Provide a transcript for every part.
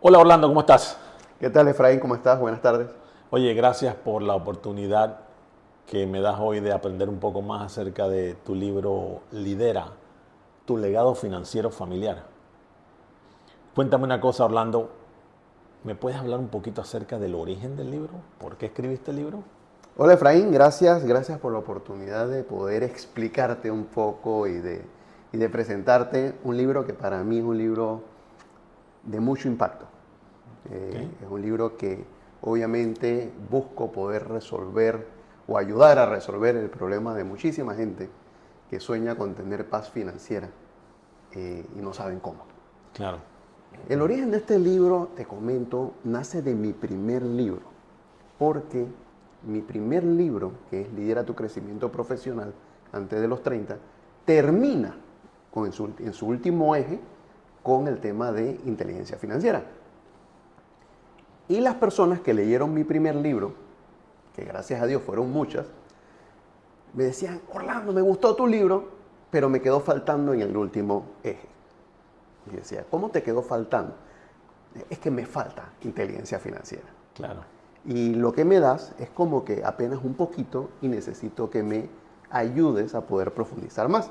Hola Orlando, ¿cómo estás? ¿Qué tal, Efraín? ¿Cómo estás? Buenas tardes. Oye, gracias por la oportunidad que me das hoy de aprender un poco más acerca de tu libro Lidera, tu legado financiero familiar. Cuéntame una cosa, Orlando, ¿me puedes hablar un poquito acerca del origen del libro? ¿Por qué escribiste el libro? Hola, Efraín. Gracias por la oportunidad de poder explicarte un poco y de presentarte un libro que para mí es un libro de mucho impacto. ¿Ok? Es un libro que obviamente busco poder resolver o ayudar a resolver el problema de muchísima gente que sueña con tener paz financiera y no saben cómo. Claro. El origen de este libro, te comento, nace de mi primer libro, porque mi primer libro, que es Lidera tu crecimiento profesional antes de los 30, termina en su último eje con el tema de inteligencia financiera. Y las personas que leyeron mi primer libro, que gracias a Dios fueron muchas, me decían: Orlando, me gustó tu libro, pero me quedó faltando en el último eje. Y decía: ¿cómo te quedó faltando? Es que me falta inteligencia financiera. Claro. Y lo que me das es como que apenas un poquito y necesito que me ayudes a poder profundizar más.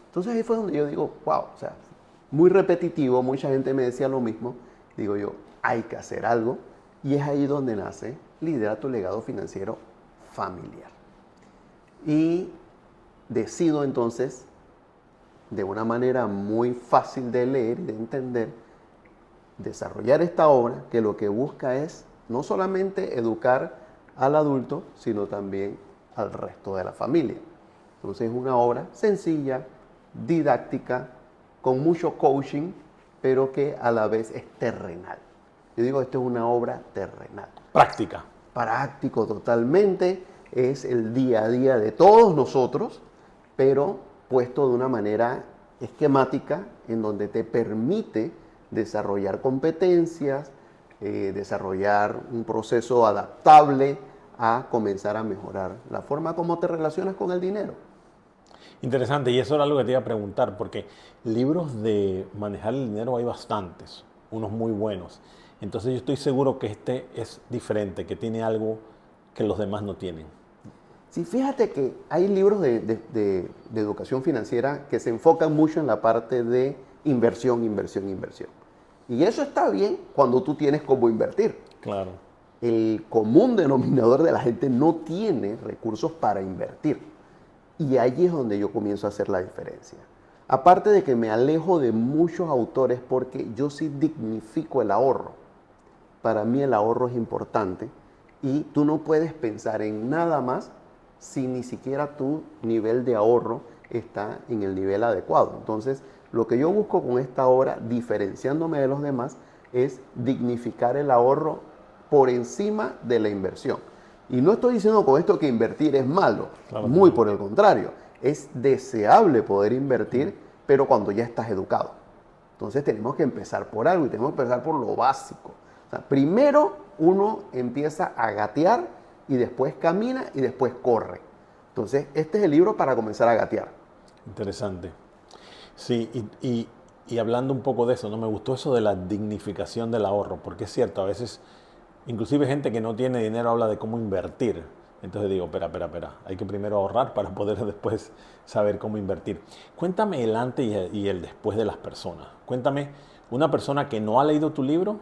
Entonces ahí fue donde yo digo: wow, o sea, muy repetitivo, mucha gente me decía lo mismo. Digo yo: hay que hacer algo. Y es ahí donde nace Lidera tu legado financiero familiar. Y decido entonces, de una manera muy fácil de leer y de entender, desarrollar esta obra que lo que busca es no solamente educar al adulto, sino también al resto de la familia. Entonces es una obra sencilla, didáctica, con mucho coaching, pero que a la vez es terrenal. Yo digo, esto es una obra terrenal. Práctica. Práctico totalmente, es el día a día de todos nosotros, pero puesto de una manera esquemática en donde te permite desarrollar competencias, desarrollar un proceso adaptable a comenzar a mejorar la forma como te relacionas con el dinero. Interesante, y eso era algo que te iba a preguntar, porque libros de manejar el dinero hay bastantes, unos muy buenos. Entonces yo estoy seguro que este es diferente, que tiene algo que los demás no tienen. Sí, fíjate que hay libros de educación financiera que se enfocan mucho en la parte de inversión, inversión, inversión. Y eso está bien cuando tú tienes cómo invertir. Claro. El común denominador de la gente no tiene recursos para invertir. Y allí es donde yo comienzo a hacer la diferencia. Aparte de que me alejo de muchos autores porque yo sí dignifico el ahorro. Para mí el ahorro es importante y tú no puedes pensar en nada más si ni siquiera tu nivel de ahorro está en el nivel adecuado. Entonces, lo que yo busco con esta obra, diferenciándome de los demás, es dignificar el ahorro por encima de la inversión. Y no estoy diciendo con esto que invertir es malo, Claro que muy no. por el contrario. Es deseable poder invertir, pero cuando ya estás educado. Entonces tenemos que empezar por algo y tenemos que empezar por lo básico. O sea, primero uno empieza a gatear y después camina y después corre. Entonces, este es el libro para comenzar a gatear. Interesante. Sí, y hablando un poco de eso, ¿no? Me gustó eso de la dignificación del ahorro, porque es cierto, a veces, inclusive gente que no tiene dinero habla de cómo invertir. Entonces digo, espera, hay que primero ahorrar para poder después saber cómo invertir. Cuéntame el antes y el después de las personas. Cuéntame, una persona que no ha leído tu libro,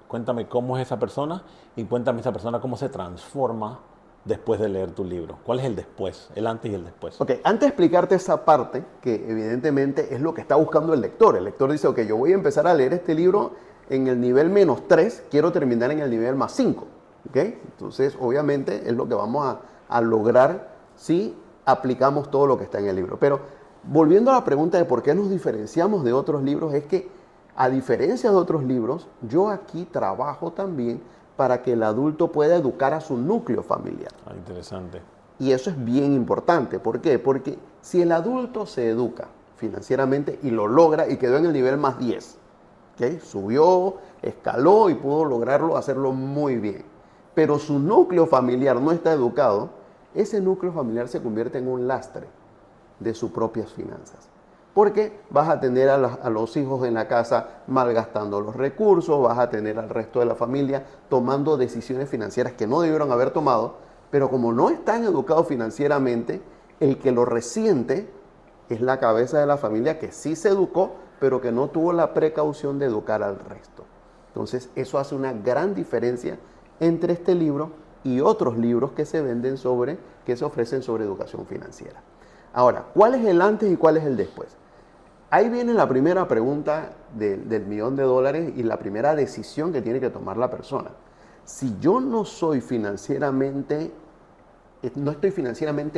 cuéntame cómo es esa persona y cuéntame esa persona cómo se transforma después de leer tu libro. ¿Cuál es el después, el antes y el después? Ok, antes de explicarte esa parte, que evidentemente es lo que está buscando el lector. El lector dice: ok, yo voy a empezar a leer este libro en el nivel -3, quiero terminar en el nivel +5. ¿Ok? Entonces, obviamente, es lo que vamos a lograr si aplicamos todo lo que está en el libro. Pero volviendo a la pregunta de por qué nos diferenciamos de otros libros, es que a diferencia de otros libros, yo aquí trabajo también para que el adulto pueda educar a su núcleo familiar. Ah, interesante. Y eso es bien importante. ¿Por qué? Porque si el adulto se educa financieramente y lo logra y quedó en el nivel +10, ¿okay? Subió, escaló y pudo lograrlo, hacerlo muy bien. Pero su núcleo familiar no está educado, ese núcleo familiar se convierte en un lastre de sus propias finanzas. Porque vas a tener a los hijos en la casa malgastando los recursos, vas a tener al resto de la familia tomando decisiones financieras que no debieron haber tomado, pero como no están educados financieramente, el que lo resiente es la cabeza de la familia que sí se educó, pero que no tuvo la precaución de educar al resto. Entonces, eso hace una gran diferencia entre este libro y otros libros que se venden que se ofrecen sobre educación financiera. Ahora, ¿cuál es el antes y cuál es el después? Ahí viene la primera pregunta del $1.000.000 y la primera decisión que tiene que tomar la persona. Si yo no estoy financieramente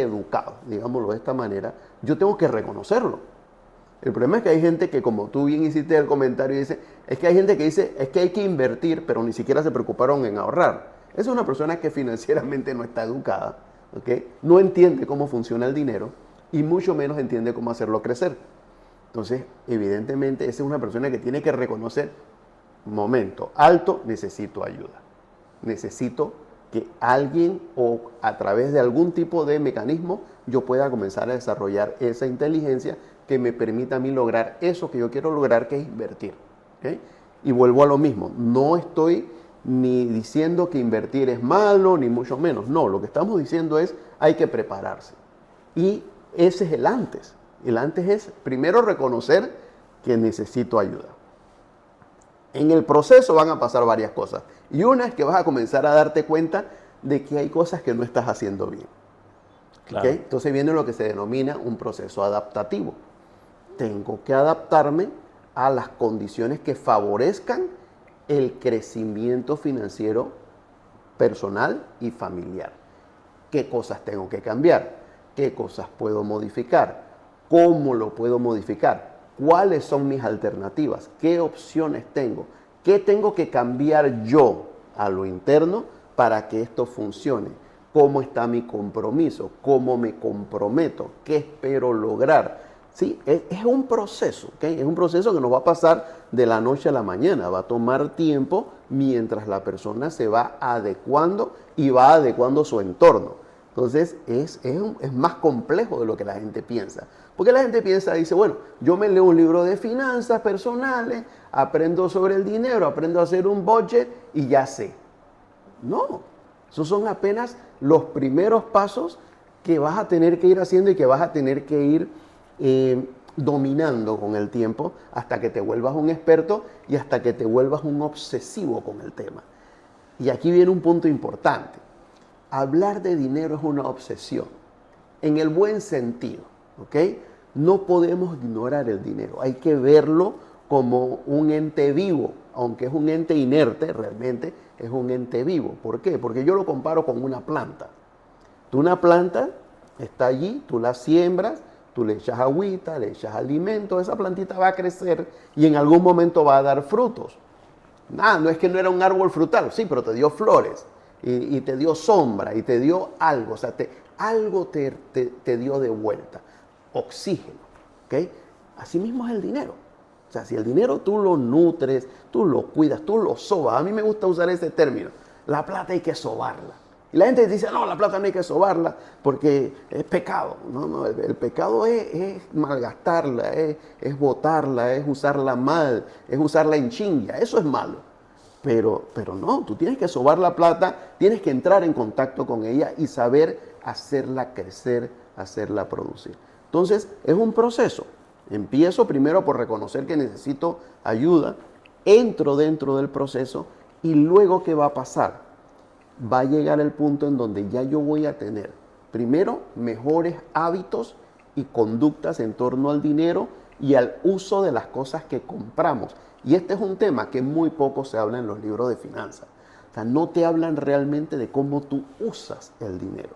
educado, digámoslo de esta manera, yo tengo que reconocerlo. El problema es que hay gente que, como tú bien hiciste el comentario, dice, es que hay gente que dice, es que hay que invertir, pero ni siquiera se preocuparon en ahorrar. Esa es una persona que financieramente no está educada, ¿okay? No entiende cómo funciona el dinero y mucho menos entiende cómo hacerlo crecer. Entonces, evidentemente, esa es una persona que tiene que reconocer, momento, alto, necesito ayuda. Necesito que alguien o a través de algún tipo de mecanismo yo pueda comenzar a desarrollar esa inteligencia que me permita a mí lograr eso que yo quiero lograr, que es invertir. ¿Okay? Y vuelvo a lo mismo, no estoy ni diciendo que invertir es malo, ni mucho menos. No, lo que estamos diciendo es hay que prepararse. Y ese es el antes. El antes es primero reconocer que necesito ayuda. En el proceso van a pasar varias cosas. Y una es que vas a comenzar a darte cuenta de que hay cosas que no estás haciendo bien. Claro. ¿Okay? Entonces viene lo que se denomina un proceso adaptativo. Tengo que adaptarme a las condiciones que favorezcan el crecimiento financiero personal y familiar. ¿Qué cosas tengo que cambiar? ¿Qué cosas puedo modificar? ¿Cómo lo puedo modificar? ¿Cuáles son mis alternativas? ¿Qué opciones tengo? ¿Qué tengo que cambiar yo a lo interno para que esto funcione? ¿Cómo está mi compromiso? ¿Cómo me comprometo? ¿Qué espero lograr? ¿Sí? Es un proceso, ¿okay? Es un proceso que no va a pasar de la noche a la mañana, va a tomar tiempo mientras la persona se va adecuando y va adecuando su entorno. Entonces es más complejo de lo que la gente piensa. Porque la gente piensa, dice, bueno, yo me leo un libro de finanzas personales, aprendo sobre el dinero, aprendo a hacer un budget y ya sé. No, esos son apenas los primeros pasos que vas a tener que ir haciendo y que vas a tener que ir dominando con el tiempo hasta que te vuelvas un experto y hasta que te vuelvas un obsesivo con el tema. Y aquí viene un punto importante. Hablar de dinero es una obsesión, en el buen sentido, ¿ok? No podemos ignorar el dinero, hay que verlo como un ente vivo, aunque es un ente inerte, realmente es un ente vivo. ¿Por qué? Porque yo lo comparo con una planta. Una planta está allí, tú la siembras, tú le echas agüita, le echas alimento, esa plantita va a crecer y en algún momento va a dar frutos. Nada, no es que no era un árbol frutal, sí, pero te dio flores y te dio sombra y te dio algo, o sea, algo te dio de vuelta, oxígeno, ¿ok? Así mismo es el dinero. O sea, si el dinero tú lo nutres, tú lo cuidas, tú lo sobas, a mí me gusta usar ese término, la plata hay que sobarla. Y la gente dice, no, la plata no hay que sobarla porque es pecado. No, el pecado es malgastarla, es botarla, es usarla mal, es usarla en chinga. Eso es malo. Pero no, tú tienes que sobar la plata, tienes que entrar en contacto con ella y saber hacerla crecer, hacerla producir. Entonces, es un proceso. Empiezo primero por reconocer que necesito ayuda, entro dentro del proceso y luego, ¿qué va a pasar? Va a llegar el punto en donde ya yo voy a tener, primero, mejores hábitos y conductas en torno al dinero y al uso de las cosas que compramos. Y este es un tema que muy poco se habla en los libros de finanzas. O sea, no te hablan realmente de cómo tú usas el dinero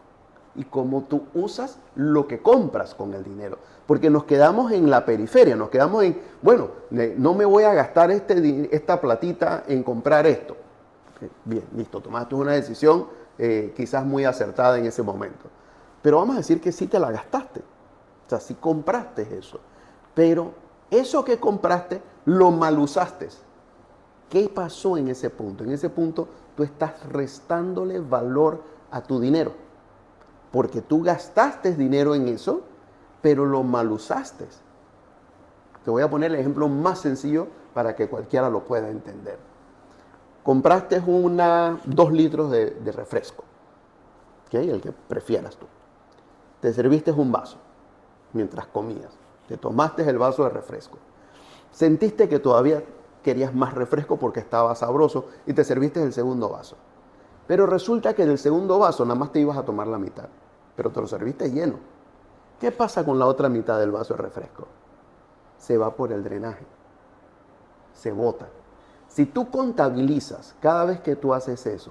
y cómo tú usas lo que compras con el dinero. Porque nos quedamos en la periferia, nos quedamos en, bueno, no me voy a gastar esta platita en comprar esto. Bien, listo, tomaste una decisión quizás muy acertada en ese momento. Pero vamos a decir que sí te la gastaste. O sea, sí compraste eso. Pero eso que compraste lo mal usaste. ¿Qué pasó en ese punto? En ese punto tú estás restándole valor a tu dinero. Porque tú gastaste dinero en eso, pero lo mal usaste. Te voy a poner el ejemplo más sencillo para que cualquiera lo pueda entender. Compraste 2 litros de refresco, ¿okay? El que prefieras tú. Te serviste un vaso mientras comías. Te tomaste el vaso de refresco. Sentiste que todavía querías más refresco porque estaba sabroso y te serviste el segundo vaso. Pero resulta que del segundo vaso nada más te ibas a tomar la mitad, pero te lo serviste lleno. ¿Qué pasa con la otra mitad del vaso de refresco? Se va por el drenaje, se bota. Si tú contabilizas cada vez que tú haces eso,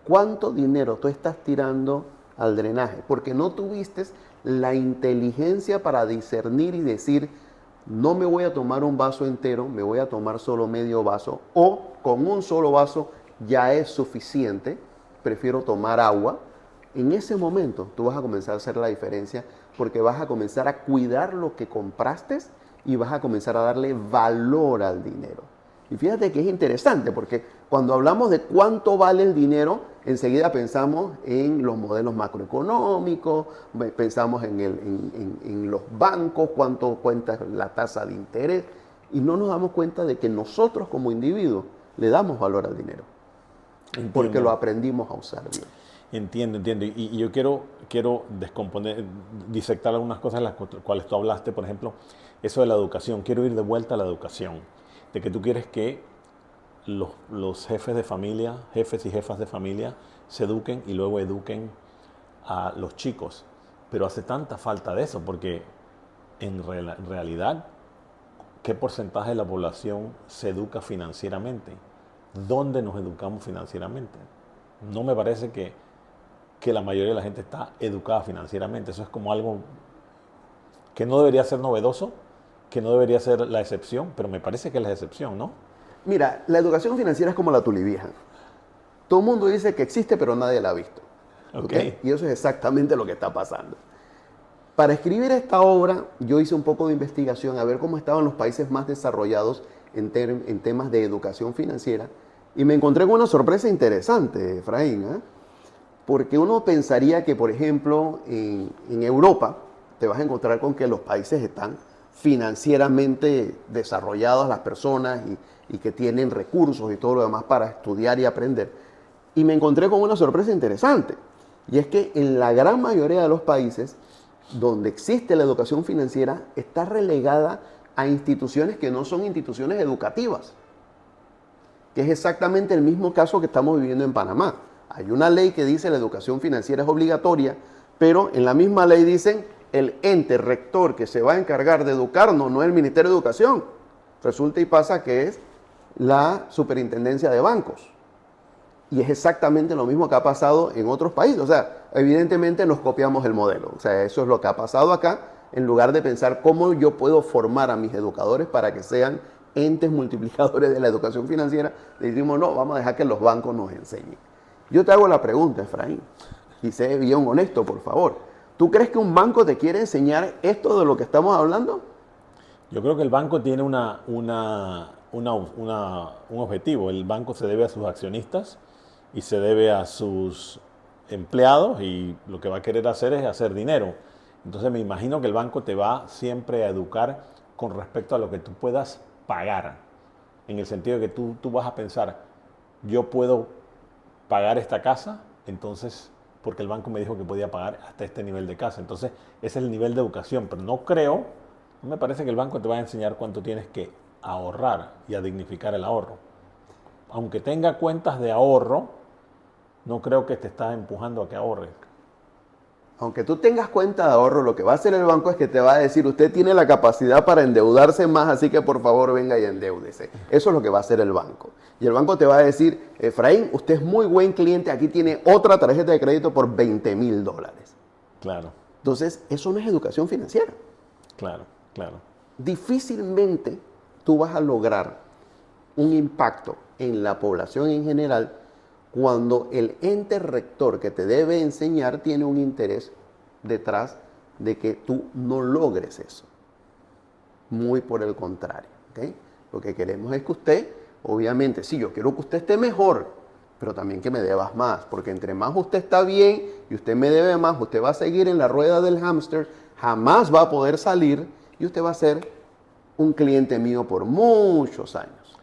cuánto dinero tú estás tirando al drenaje, porque no tuviste la inteligencia para discernir y decir, no me voy a tomar un vaso entero, me voy a tomar solo medio vaso, o con un solo vaso ya es suficiente, prefiero tomar agua. En ese momento tú vas a comenzar a hacer la diferencia porque vas a comenzar a cuidar lo que compraste y vas a comenzar a darle valor al dinero. Y fíjate que es interesante porque cuando hablamos de cuánto vale el dinero, enseguida pensamos en los modelos macroeconómicos, pensamos en los bancos, cuánto cuenta la tasa de interés, y no nos damos cuenta de que nosotros como individuos le damos valor al dinero. Entiendo. Porque lo aprendimos a usar bien. Entiendo. Y yo quiero descomponer, disectar algunas cosas en las cuales tú hablaste, por ejemplo, eso de la educación. Quiero ir de vuelta a la educación. De que tú quieres que los jefes de familia, jefes y jefas de familia, se eduquen y luego eduquen a los chicos. Pero hace tanta falta de eso, porque en realidad, ¿qué porcentaje de la población se educa financieramente? ¿Dónde nos educamos financieramente? No me parece que la mayoría de la gente está educada financieramente. Eso es como algo que no debería ser novedoso, que no debería ser la excepción, pero me parece que es la excepción, ¿no? Mira, la educación financiera es como la tulivieja. Todo el mundo dice que existe, pero nadie la ha visto. ¿Okay? Y eso es exactamente lo que está pasando. Para escribir esta obra, yo hice un poco de investigación a ver cómo estaban los países más desarrollados en temas de educación financiera, y me encontré con una sorpresa interesante, Efraín, ¿eh? Porque uno pensaría que, por ejemplo, en Europa te vas a encontrar con que los países están financieramente desarrollados, las personas, y que tienen recursos y todo lo demás para estudiar y aprender. Y me encontré con una sorpresa interesante, y es que en la gran mayoría de los países donde existe la educación financiera está relegada a instituciones que no son instituciones educativas, que es exactamente el mismo caso que estamos viviendo en Panamá. Hay una ley que dice la educación financiera es obligatoria, pero en la misma ley dicen el ente rector que se va a encargar de educarnos no es el Ministerio de Educación. Resulta y pasa que es la Superintendencia de Bancos. Y es exactamente lo mismo que ha pasado en otros países. O sea, evidentemente nos copiamos el modelo. O sea, eso es lo que ha pasado acá, en lugar de pensar cómo yo puedo formar a mis educadores para que sean entes multiplicadores de la educación financiera. Decimos, no, vamos a dejar que los bancos nos enseñen. Yo te hago la pregunta, Efraín, y sé bien honesto, por favor. ¿Tú crees que un banco te quiere enseñar esto de lo que estamos hablando? Yo creo que el banco tiene un objetivo. El banco se debe a sus accionistas y se debe a sus empleados, y lo que va a querer hacer es hacer dinero. Entonces me imagino que el banco te va siempre a educar con respecto a lo que tú puedas pagar, en el sentido de que tú vas a pensar, yo puedo pagar esta casa, entonces, porque el banco me dijo que podía pagar hasta este nivel de casa. Entonces, ese es el nivel de educación, pero no me parece que el banco te va a enseñar cuánto tienes que ahorrar y a dignificar el ahorro. Aunque tenga cuentas de ahorro, no creo que te está empujando a que ahorres. Aunque tú tengas cuenta de ahorro, lo que va a hacer el banco es que te va a decir, usted tiene la capacidad para endeudarse más, así que por favor venga y endeúdese. Eso es lo que va a hacer el banco. Y el banco te va a decir, Efraín, usted es muy buen cliente, aquí tiene otra tarjeta de crédito por $20,000. Claro. Entonces, eso no es educación financiera. Claro. Difícilmente tú vas a lograr un impacto en la población en general cuando el ente rector que te debe enseñar tiene un interés detrás de que tú no logres eso. Muy por el contrario, ¿okay? Lo que queremos es que usted, obviamente, sí, yo quiero que usted esté mejor, pero también que me debas más, porque entre más usted está bien y usted me debe más, usted va a seguir en la rueda del hámster, jamás va a poder salir y usted va a ser un cliente mío por muchos años.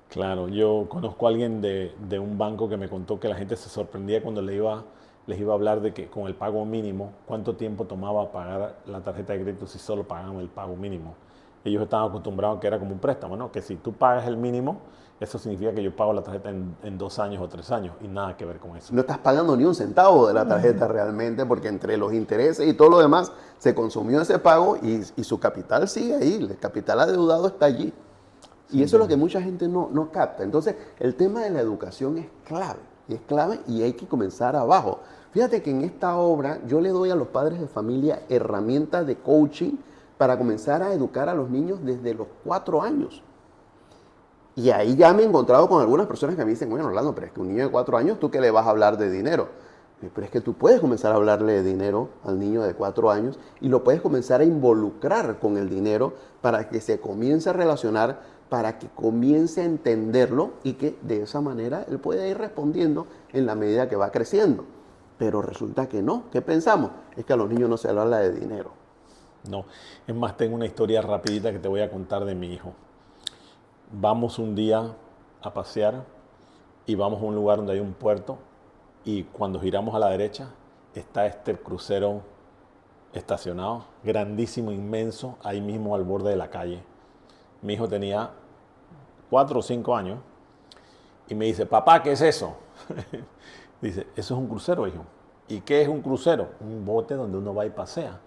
Claro, yo conozco a alguien de un banco que me contó que la gente se sorprendía cuando les iba a hablar de que con el pago mínimo, cuánto tiempo tomaba pagar la tarjeta de crédito si solo pagaban el pago mínimo. Ellos estaban acostumbrados a que era como un préstamo, ¿no? Que si tú pagas el mínimo, eso significa que yo pago la tarjeta en 2 años o 3 años y nada que ver con eso. No estás pagando ni un centavo de la tarjeta realmente porque entre los intereses y todo lo demás se consumió ese pago y su capital sigue ahí, el capital adeudado está allí. Y eso es lo que mucha gente no capta. Entonces, el tema de la educación es clave y hay que comenzar abajo. Fíjate que en esta obra yo le doy a los padres de familia herramientas de coaching para comenzar a educar a los niños desde los 4 años. Y ahí ya me he encontrado con algunas personas que me dicen, bueno, Orlando, pero es que un niño de 4 años, ¿tú qué le vas a hablar de dinero? Pero es que tú puedes comenzar a hablarle de dinero al niño de 4 años y lo puedes comenzar a involucrar con el dinero para que se comience a relacionar, para que comience a entenderlo y que de esa manera él pueda ir respondiendo en la medida que va creciendo. Pero resulta que no. ¿Qué pensamos? Es que a los niños no se les habla de dinero. No, es más, tengo una historia rapidita que te voy a contar de mi hijo. Vamos un día a pasear y vamos a un lugar donde hay un puerto y cuando giramos a la derecha está este crucero estacionado, grandísimo, inmenso, ahí mismo al borde de la calle. Mi hijo tenía 4 o 5 años y me dice, papá, ¿qué es eso? Dice, eso es un crucero, hijo. ¿Y qué es un crucero? Un bote donde uno va y pasea.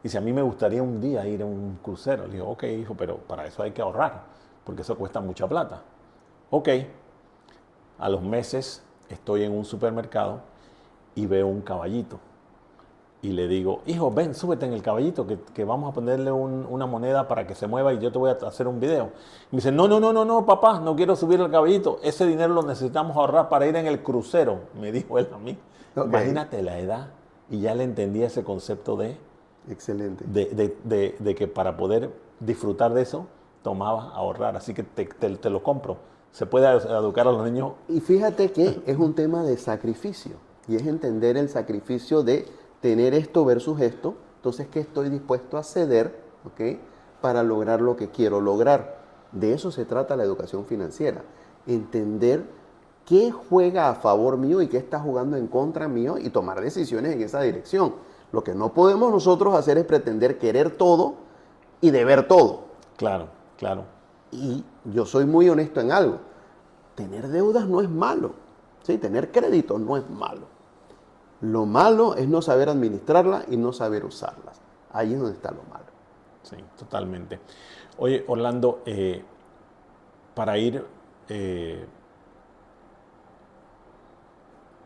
Dice, a mí me gustaría un día ir a un crucero. Le digo, ok, hijo, pero para eso hay que ahorrar, porque eso cuesta mucha plata. Ok. A los meses estoy en un supermercado y veo un caballito. Y le digo, hijo, ven, súbete en el caballito, que vamos a ponerle una moneda para que se mueva y yo te voy a hacer un video. Y me dice, no, papá, no quiero subir el caballito. Ese dinero lo necesitamos ahorrar para ir en el crucero, me dijo él a mí. Okay. Imagínate la edad y ya le entendí ese concepto de... Excelente. De que para poder disfrutar de eso, tomaba ahorrar. Así que te lo compro. Se puede educar a los niños. Y fíjate que es un tema de sacrificio. Y es entender el sacrificio de tener esto versus esto. Entonces, ¿qué estoy dispuesto a ceder, ¿okay?, para lograr lo que quiero lograr? De eso se trata la educación financiera. Entender qué juega a favor mío y qué está jugando en contra mío y tomar decisiones en esa dirección. Lo que no podemos nosotros hacer es pretender querer todo y deber todo. Claro, claro. Y yo soy muy honesto en algo. Tener deudas no es malo. ¿Sí? Tener créditos no es malo. Lo malo es no saber administrarlas y no saber usarlas. Ahí es donde está lo malo. Sí, totalmente. Oye, Orlando, para ir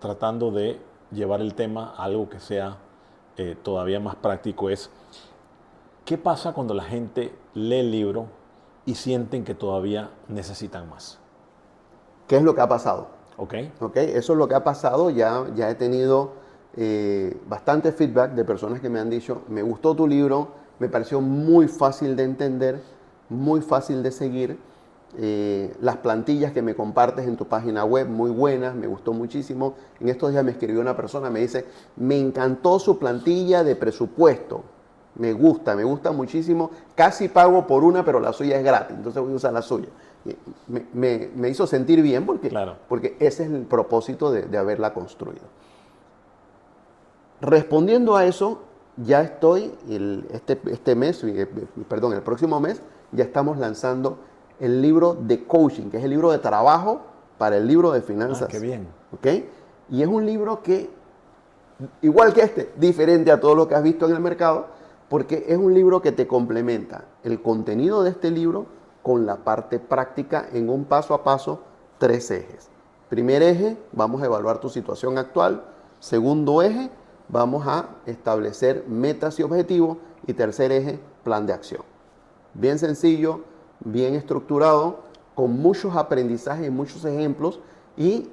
tratando de llevar el tema a algo que sea todavía más práctico, es ¿qué pasa cuando la gente lee el libro y sienten que todavía necesitan más? ¿Qué es lo que ha pasado? Ok. Eso es lo que ha pasado. Ya he tenido bastante feedback de personas que me han dicho, me gustó tu libro, me pareció muy fácil de entender, muy fácil de seguir. Las plantillas que me compartes en tu página web, muy buenas, me gustó muchísimo. En estos días me escribió una persona, me dice, me encantó su plantilla de presupuesto, me gusta muchísimo, casi pago por una, pero la suya es gratis, entonces voy a usar la suya. Me hizo sentir bien porque ese es el propósito de haberla construido. Respondiendo a eso, ya estoy, el próximo mes, ya estamos lanzando el libro de coaching, que es el libro de trabajo para el libro de finanzas. ¡Qué bien! ¿Okay? Y es un libro que, igual que este, diferente a todo lo que has visto en el mercado, porque es un libro que te complementa el contenido de este libro con la parte práctica en un paso a paso, 3 ejes. Primer eje, vamos a evaluar tu situación actual. Segundo eje, vamos a establecer metas y objetivos. Y tercer eje, plan de acción. Bien sencillo, bien estructurado, con muchos aprendizajes y muchos ejemplos. Y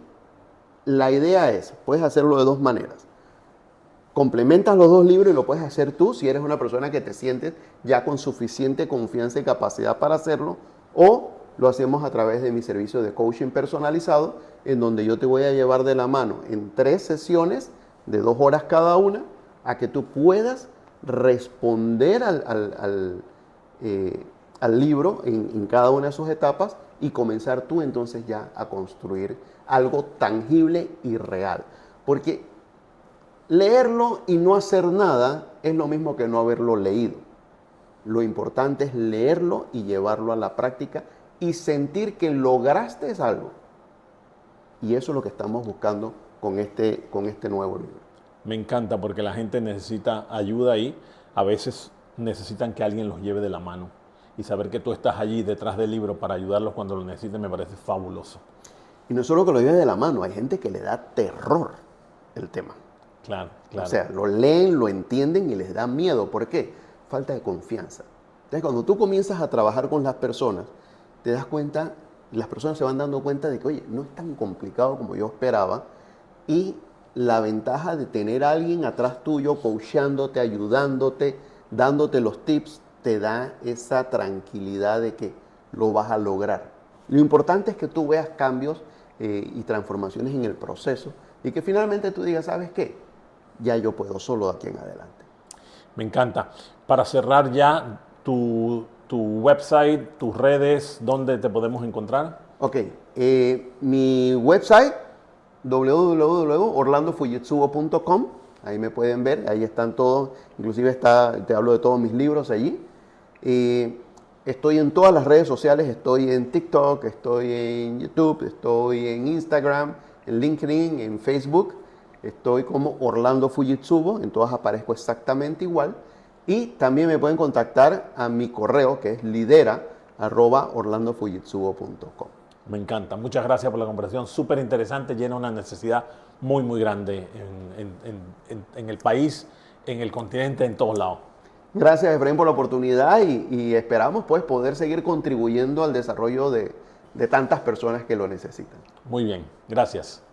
la idea es, puedes hacerlo de 2 maneras. Complementas los 2 libros y lo puedes hacer tú si eres una persona que te sientes ya con suficiente confianza y capacidad para hacerlo, o lo hacemos a través de mi servicio de coaching personalizado, en donde yo te voy a llevar de la mano en 3 sesiones de 2 horas cada una, a que tú puedas responder al libro en cada una de sus etapas y comenzar tú entonces ya a construir algo tangible y real. Porque leerlo y no hacer nada es lo mismo que no haberlo leído. Lo importante es leerlo y llevarlo a la práctica y sentir que lograste algo. Y eso es lo que estamos buscando con este nuevo libro. Me encanta porque la gente necesita ayuda ahí. A veces necesitan que alguien los lleve de la mano. Y saber que tú estás allí detrás del libro para ayudarlos cuando lo necesiten me parece fabuloso. Y no solo que lo lleve de la mano, hay gente que le da terror el tema. Claro, claro. O sea, lo leen, lo entienden y les da miedo. ¿Por qué? Falta de confianza. Entonces, cuando tú comienzas a trabajar con las personas, te das cuenta, las personas se van dando cuenta de que, oye, no es tan complicado como yo esperaba. Y la ventaja de tener a alguien atrás tuyo, coachándote, ayudándote, dándote los tips, te da esa tranquilidad de que lo vas a lograr. Lo importante es que tú veas cambios y transformaciones en el proceso y que finalmente tú digas, ¿sabes qué? Ya yo puedo solo de aquí en adelante. Me encanta. Para cerrar ya, tu website, tus redes, ¿dónde te podemos encontrar? Ok, mi website www.orlandofujitsubo.com. Ahí me pueden ver, ahí están todos, inclusive te hablo de todos mis libros allí. Estoy en todas las redes sociales, estoy en TikTok, estoy en YouTube, estoy en Instagram, en LinkedIn, en Facebook. Estoy como Orlando Fujitsubo, en todas aparezco exactamente igual. Y también me pueden contactar a mi correo que es lidera@orlandofujitsubo.com. Me encanta. Muchas gracias por la conversación. Súper interesante, llena una necesidad muy, muy grande en el país, en el continente, en todos lados. Gracias, Efraín, por la oportunidad y esperamos pues poder seguir contribuyendo al desarrollo de tantas personas que lo necesitan. Muy bien, gracias.